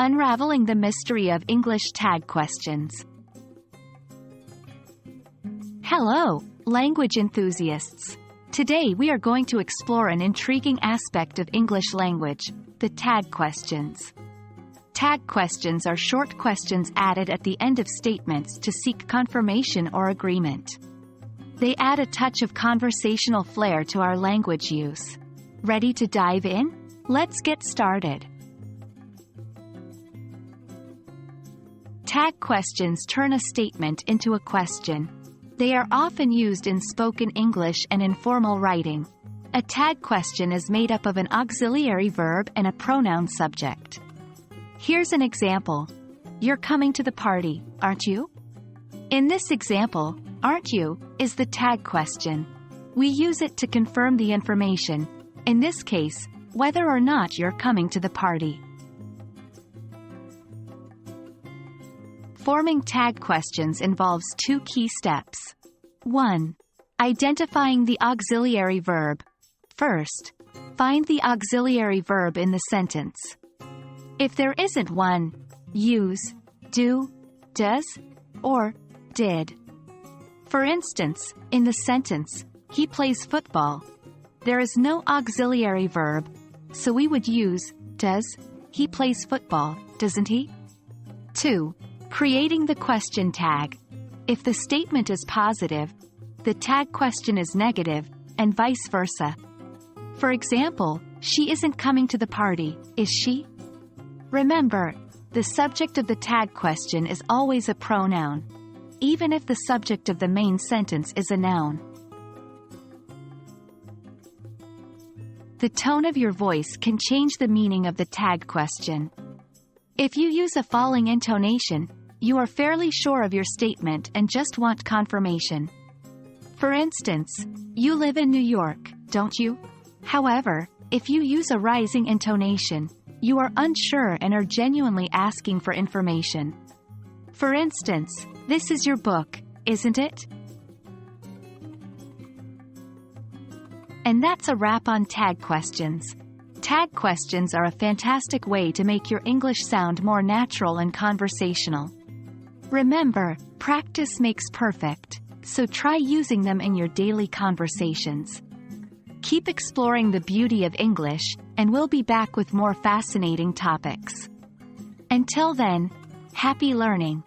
Unraveling the mystery of English tag questions. Hello, language enthusiasts. Today we are going to explore an intriguing aspect of English language, the tag questions. Tag questions are short questions added at the end of statements to seek confirmation or agreement. They add a touch of conversational flair to our language use. Ready to dive in? Let's get started. Tag questions turn a statement into a question. They are often used in spoken English and informal writing. A tag question is made up of an auxiliary verb and a pronoun subject. Here's an example. You're coming to the party, aren't you? In this example, aren't you is the tag question. We use it to confirm the information, in this case, whether or not you're coming to the party. Forming tag questions involves two key steps. 1. Identifying the auxiliary verb. First, find the auxiliary verb in the sentence. If there isn't one, use do, does, or did. For instance, in the sentence, he plays football. There is no auxiliary verb, so we would use does. He plays football, doesn't he? 2. Creating the question tag. If the statement is positive, the tag question is negative, and vice versa. For example, she isn't coming to the party, is she? Remember, the subject of the tag question is always a pronoun, even if the subject of the main sentence is a noun. The tone of your voice can change the meaning of the tag question. If you use a falling intonation, you are fairly sure of your statement and just want confirmation. For instance, you live in New York, don't you? However, if you use a rising intonation, you are unsure and are genuinely asking for information. For instance, this is your book, isn't it? And that's a wrap on tag questions. Tag questions are a fantastic way to make your English sound more natural and conversational. Remember, practice makes perfect, so try using them in your daily conversations. Keep exploring the beauty of English, and we'll be back with more fascinating topics. Until then, happy learning!